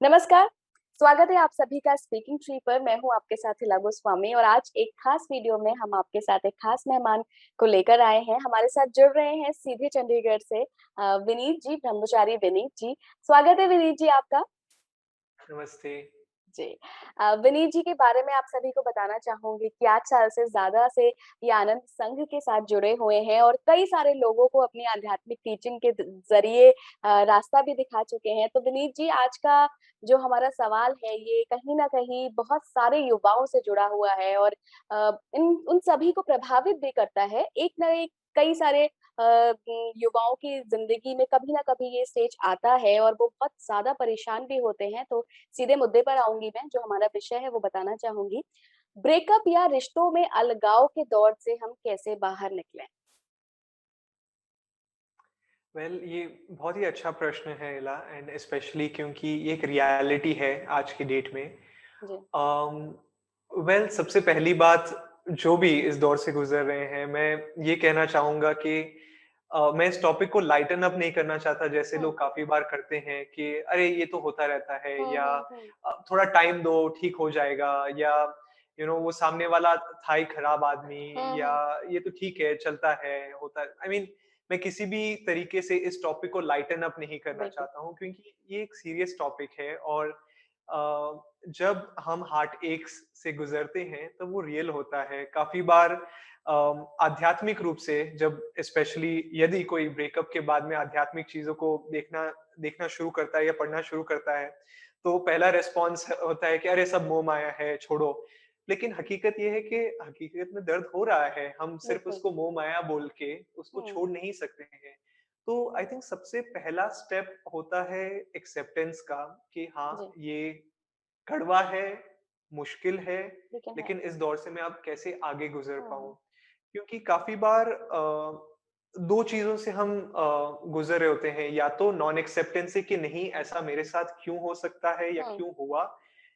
नमस्कार, स्वागत है आप सभी का स्पीकिंग ट्री पर। मैं हूँ आपके साथ हिला गोस्वामी और आज एक खास वीडियो में हम आपके साथ एक खास मेहमान को लेकर आए हैं। हमारे साथ जुड़ रहे हैं सीधे चंडीगढ़ से विनीत जी, ब्रह्मचारी विनीत जी। स्वागत है विनीत जी आपका। नमस्ते। जी। विनीत जी के बारे में आप सभी को बताना चाहूँगी कि 8 साल से ज़्यादा से ये आनंद संघ के साथ जुड़े हुए हैं और कई सारे लोगों को अपनी आध्यात्मिक टीचिंग के ज़रिए रास्ता भी दिखा चुके हैं। तो विनीत जी, आज का जो हमारा सवाल है ये कहीं न कहीं बहुत सारे युवाओं से जुड़ा हुआ है और इन उन सभी को प्रभावित भी करता है। एक ना एक कई सारे युवाओं की ज़िंदगी में कभी न कभी ये स्टेज आता है और वो बहुत ज़्यादा परेशान भी होते हैं। तो सीधे मुद्दे पर आऊँगी मैं, जो हमारा विषय है वो बताना चाहूँगी। ब्रेकअप या रिश्तों में अलगाव के दौर से हम कैसे बाहर निकलें? ये बहुत ही अच्छा प्रश्न है इला एंड स्पेशली क्योंकि ये एक रियलिटी है आज की डेट में। जी। अम, सबसे पहली बात जो भी इस दौर से गुज़र रहे हैं, मैं ये कहना चाहूँगा कि मैं इस टॉपिक को लाइटन अप नहीं करना चाहता जैसे हुँ। लोग काफ़ी बार करते हैं कि अरे ये तो होता रहता है हुँ, या हुँ, हुँ। थोड़ा टाइम दो ठीक हो जाएगा या वो सामने वाला था ही खराब आदमी हुँ, या हुँ। ये तो ठीक है, चलता है, होता है। मैं किसी भी तरीके से इस टॉपिक को लाइटन अप नहीं करना बिल्कुल। चाहता हूँ क्योंकि ये एक सीरियस टॉपिक है और जब हम हार्ट एक्स से गुजरते हैं तब वो रियल होता है। काफ़ी बार आध्यात्मिक रूप से जब स्पेशली यदि कोई ब्रेकअप के बाद में आध्यात्मिक चीज़ों को देखना देखना शुरू करता है या पढ़ना शुरू करता है, तो पहला रिस्पॉन्स होता है कि अरे सब मोह-माया है, छोड़ो। लेकिन हकीकत ये है कि हकीकत में दर्द हो रहा है, हम सिर्फ़ बिल्कुल। उसको मोह-माया बोल के उसको हुँ। छोड़ नहीं सकते हैं। तो आई थिंक सबसे पहला स्टेप होता है एक्सेप्टेंस का कि हाँ, जी। ये कड़वा है, मुश्किल है, लेकिन है। लेकिन इस दौर से मैं अब कैसे आगे गुज़र हुँ। पाऊँ? क्योंकि काफ़ी बार 2 चीज़ों से हम गुज़र रहे होते हैं, या तो नॉन एक्सेप्टेंस से कि नहीं ऐसा मेरे साथ क्यों हो सकता है या हुँ। क्यों हुआ?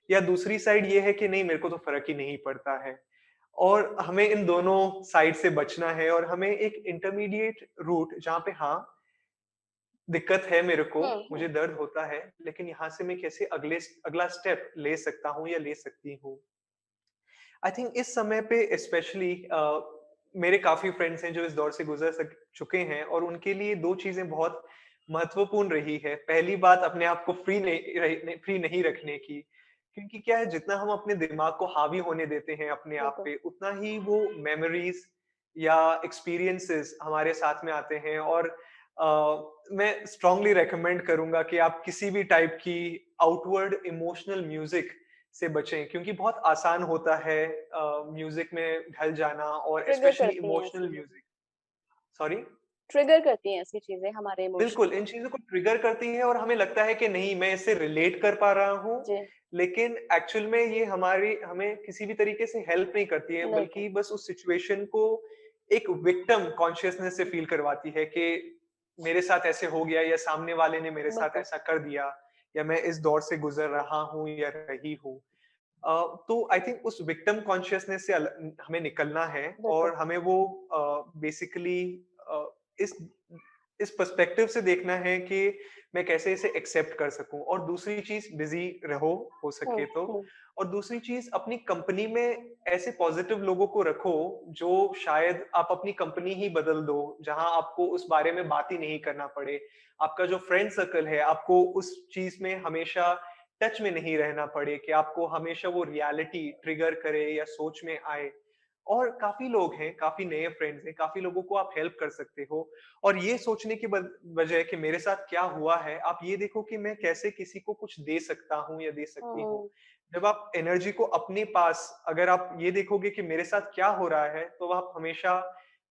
या दूसरी साइड ये है कि नहीं मेरे को तो फ़र्क ही नहीं पड़ता है। और हमें इन दोनों साइड से बचना है और हमें एक इंटरमीडिएट रूट जहाँ पे हाँ, दिक्कत है मेरे को, हुँ, मुझे हुँ। दर्द होता है, लेकिन यहाँ से मैं कैसे अगला स्टेप ले सकता हूँ या ले सकती हूँ। आई थिंक इस समय पे स्पेशली मेरे काफ़ी फ्रेंड्स हैं जो इस दौर से गुज़र सक चुके हैं और उनके लिए 2 चीज़ें बहुत महत्वपूर्ण रही है। पहली बात अपने आप को फ्री नहीं रखने की, क्योंकि क्या है जितना हम अपने दिमाग को हावी होने देते हैं अपने आप बिल्कुल। पे, उतना ही वो मेमोरीज़ या एक्सपीरियंसेस हमारे साथ में आते हैं और मैं स्ट्रांगली रिकमेंड करूँगा कि आप किसी भी टाइप की आउटवर्ड इमोशनल म्यूज़िक से बचें क्योंकि बहुत आसान होता है म्यूजिक में ढल जाना और ट्रिगर स्पेशली करती हैं ऐसी इमोशनल चीज़ें। म्यूजिक। सॉरी। ट्रिगर करती हैं ऐसी चीज़ें हमारे इमोशन बिल्कुल, को। इन चीज़ों को ट्रिगर करती है और हमें लगता है कि नहीं मैं इससे रिलेट कर पा रहा हूँ, जी। लेकिन एक्चुअल में ये हमारी हमें किसी भी तरीके से हेल्प नहीं करती है, नहीं बल्कि करती। बस उस सिचुएशन को एक विक्टिम कॉन्शियसनेस से फील करवाती है कि मेरे साथ ऐसे हो गया या सामने वाले ने मेरे साथ बिल्कुल। ऐसा कर दिया या मैं इस दौर से गुज़र रहा हूँ या रही हूँ। तो आई थिंक उस विक्टिम कॉन्शियसनेस से हमें निकलना है बिल्कुल। और हमें वो बेसिकली इस इस पर्सपेक्टिव से देखना है कि मैं कैसे इसे एक्सेप्ट कर सकूं और दूसरी चीज बिजी रहो हो हुँ, सके तो। हुँ। और दूसरी चीज अपनी कंपनी में ऐसे पॉजिटिव लोगों को रखो जो शायद आप अपनी कंपनी ही बदल दो, जहां आपको उस बारे में बात ही नहीं करना पड़े। आपका जो फ्रेंड सर्कल है आपको उस चीज में हमेशा टच में नहीं रहना पड़े कि आपको हमेशा वो रियलिटी ट्रिगर करे या सोच में आए। और काफ़ी लोग हैं, काफ़ी नए फ्रेंड्स हैं, काफ़ी लोगों को आप हेल्प कर सकते हो और ये सोचने की बजाय कि मेरे साथ क्या हुआ है, आप ये देखो कि मैं कैसे किसी को कुछ दे सकता हूँ या दे सकती हूँ। हुँ। जब आप एनर्जी को अपने पास अगर आप ये देखोगे कि मेरे साथ क्या हो रहा है, तो आप हमेशा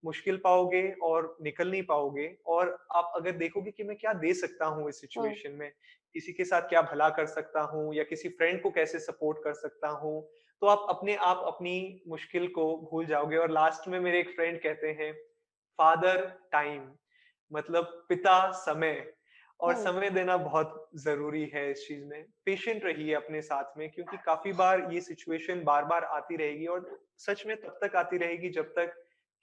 मुश्किल पाओगे और निकल नहीं पाओगे। और आप अगर देखोगे कि मैं क्या दे सकता हूँ इस हुँ। सिचुएशन में, किसी के साथ क्या भला कर सकता हूँ या किसी फ्रेंड को कैसे सपोर्ट कर सकता हूँ, तो आप अपनी मुश्किल को भूल जाओगे। और लास्ट में मेरे एक फ्रेंड कहते हैं, फादर टाइम, मतलब पिता समय। और हुँ। समय देना बहुत ज़रूरी है इस चीज़ में। पेशेंट रहिए अपने साथ में क्योंकि काफ़ी बार ये सिचुएशन बार-बार आती रहेगी और सच में तब तक आती रहेगी जब तक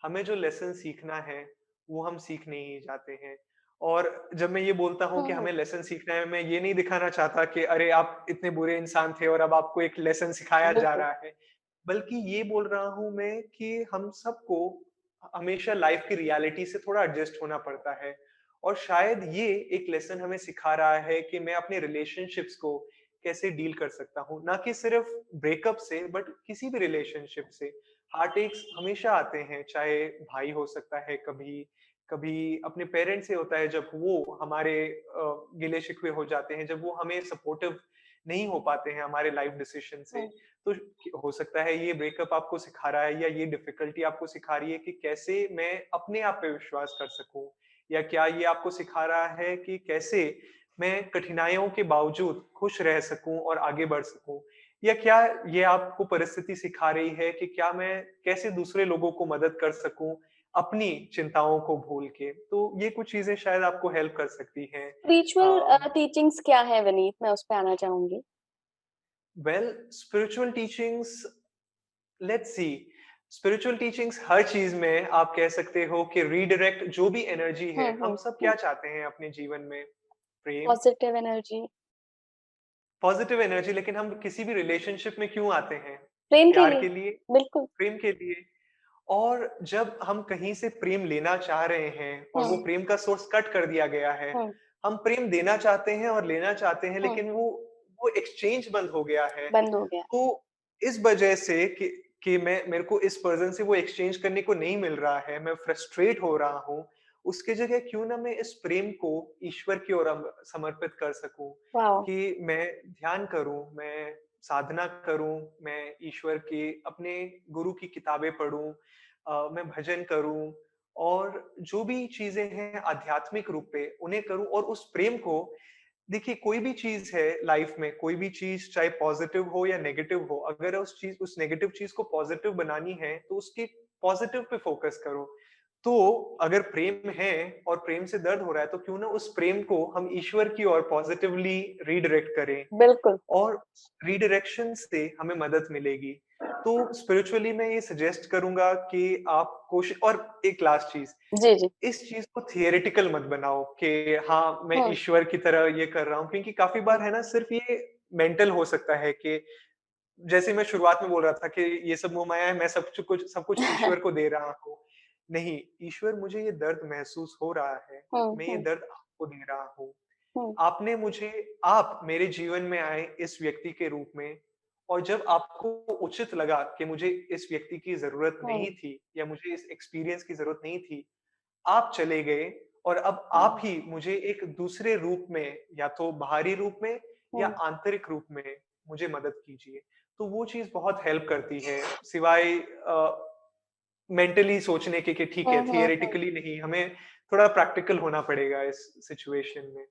हमें जो लेसन सीखना है, वो हम सीख नहीं जाते हैं। और जब मैं ये बोलता हूँ हुँ, कि हुँ। हमें लेसन सीखना है, मैं ये नहीं दिखाना चाहता कि अरे आप इतने बुरे इंसान थे और अब आपको एक लेसन सिखाया जा बिल्कुल। रहा है। बल्कि ये बोल रहा हूँ मैं कि हम सबको हमेशा लाइफ की रियलिटी से थोड़ा एडजस्ट होना पड़ता है। और शायद ये एक लेसन हमें सिखा रहा है कि मैं अपने रिलेशनशिप्स को कैसे डील कर सकता हूँ। ना कि सिर्फ ब्रेकअप से बट किसी भी रिलेशनशिप से। हार्ट-एक्स हमेशा आते हैं, चाहे भाई हो सकता है कभी, कभी अपने पेरेंट्स से होता है जब वो हमारे गिले-शिकवे हो जाते हैं, जब वो हमें सपोर्टिव नहीं हो पाते हैं हमारे लाइफ डिसीजन से। हुँ। तो हो सकता है ये ब्रेकअप आपको सिखा रहा है या ये डिफिकल्टी आपको सिखा रही है कि कैसे मैं अपने आप पे विश्वास कर सकूँ। या क्या ये आपको सिखा रहा है कि कैसे मैं कठिनाइयों के बावजूद खुश रह सकूँ और आगे बढ़ सकूँ। या क्या ये आपको परिस्थिति सिखा रही है कि क्या मैं कैसे दूसरे लोगों को मदद कर सकूँ अपनी चिंताओं को भूल के। तो ये कुछ चीज़ें शायद आपको हेल्प कर सकती हैं। स्पिरिचुअल अ, टीचिंग्स क्या है विनीत? मैं उस पे आना चाहूँगी। Well spiritual teachings let's see spiritual teachings हर चीज में आप कह सकते हो कि रीडायरेक्ट जो भी एनर्जी हुँ, है हुँ, हम सब हुँ। क्या चाहते हैं अपने जीवन में प्रेम पॉज़िटिव एनर्जी। पॉजिटिव एनर्जी लेकिन हम किसी भी रिलेशनशिप में क्यों आते हैं प्रेम के प्यार लिए। के लिए बिल्कुल। प्रेम के लिए और जब हम कहीं से प्रेम लेना चाह रहे हैं और वो हुँ, प्रेम का सोर्स कट कर दिया गया है हुँ, हम प्रेम देना चाहते हैं और लेना चाहते हैं हुँ। लेकिन वो एक्सचेंज बंद हो गया है बंद हो गया। तो इस वजह से कि मैं मेरे को इस पर्सन से वो एक्सचेंज करने को नहीं मिल रहा है, मैं फ्रस्ट्रेट हो रहा हूँ, उसकी जगह क्यों ना मैं इस प्रेम को ईश्वर की ओर समर्पित कर सकूँ, वॉव! कि मैं ध्यान करूँ, मैं साधना करूँ, मैं ईश्वर की अपने गुरु की किताबें पढ़ूँ मैं भजन करूँ और जो भी चीज़ें हैं आध्यात्मिक रूप पे उन्हें करूँ और उस प्रेम को देखिए कोई भी चीज़ है लाइफ में, कोई भी चीज़ चाहे पॉज़िटिव हो या नेगेटिव हो, अगर उस नेगेटिव चीज़ को पॉज़िटिव बनानी है, तो उसके पॉज़िटिव पे फ़ोकस करो। तो अगर प्रेम है और प्रेम से दर्द हो रहा है, तो क्यों ना उस प्रेम को हम ईश्वर की ओर पॉज़िटिवली रीडायरेक्ट करें बिल्कुल। और रीडायरेक्शन से हमें मदद मिलेगी। तो स्पिरिचुअली मैं ये सजेस्ट करूँगा कि आप और एक लास्ट चीज़, जी, जी। इस चीज़ को थियोरेटिकल मत बनाओ कि हाँ, मैं हुँ, ईश्वर की तरह ये कर रहा हूँ क्योंकि काफ़ी हुँ, बार है ना सिर्फ़ ये मेंटल हो सकता है कि जैसे मैं शुरुआत में बोल रहा था कि ये सब मोह-माया है, मैं सब कुछ ईश्वर को दे रहा हूँ। नहीं, ईश्वर मुझे ये दर्द महसूस हो रहा है, हुँ, मैं ये हुँ, दर्द आपको दे रहा हूँ। हुँ, आपने मुझे आप मेरे जीवन में आए इस व्यक्ति के रूप में और जब आपको उचित लगा कि मुझे इस व्यक्ति की ज़रूरत हुँ, नहीं थी या मुझे इस एक्सपीरियंस की ज़रूरत नहीं थी, आप चले गए और अब आप हुँ, ही मुझे एक दूसरे रूप में या तो बाहरी रूप में या हुँ, आंतरिक रूप में मुझे मदद कीजिए। तो वो चीज़ बहुत हेल्प करती है सिवाय मेंटली सोचने के कि ठीक हुँ, है हुँ, हुँ। थियोरेटिकली नहीं, हमें थोड़ा प्रैक्टिकल होना पड़ेगा इस सिचुएशन में।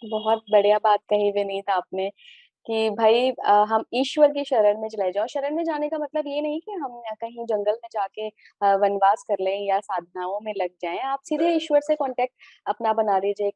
बहुत बढ़िया बात कही विनीत आपने। कि भई हम ईश्वर की शरण में चले जाओ। शरण में जाने का मतलब ये नहीं कि हम कहीं जंगल में जाके वनवास कर लें या साधनाओं में लग जाएँ। आप सीधे ईश्वर से कॉन्टैक्ट अपना बना लीजिए,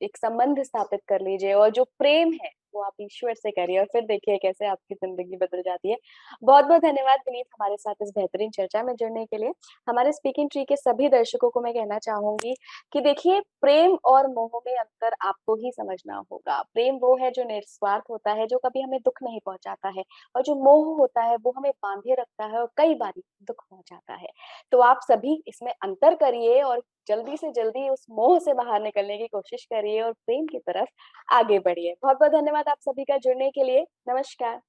एक संबंध स्थापित कर लीजिए और जो प्रेम है, वो आप ईश्वर से करिए और फिर देखिए कैसे आपकी ज़िंदगी बदल जाती है। बहुत-बहुत धन्यवाद विनीत हमारे साथ इस बेहतरीन चर्चा में जुड़ने के लिए। हमारे स्पीकिंग ट्री के सभी दर्शकों को मैं कहना चाहूँगी कि देखिए प्रेम और मोह में अंतर आपको ही समझना होगा। प्रेम वो है जो निस्वार्थ होता है, जो कभी हमें दुःख नहीं पहुँचाता है और जो मोह होता है वो हमें बाँधे रखता है और कई बारी दुःख पहुँचाता है। तो आप सभी इसमें अंतर करिए और जल्दी से जल्दी उस मोह से बाहर निकलने की कोशिश करिए और प्रेम की तरफ आगे बढ़िए। बहुत-बहुत धन्यवाद आप सभी का जुड़ने के लिए। नमस्कार।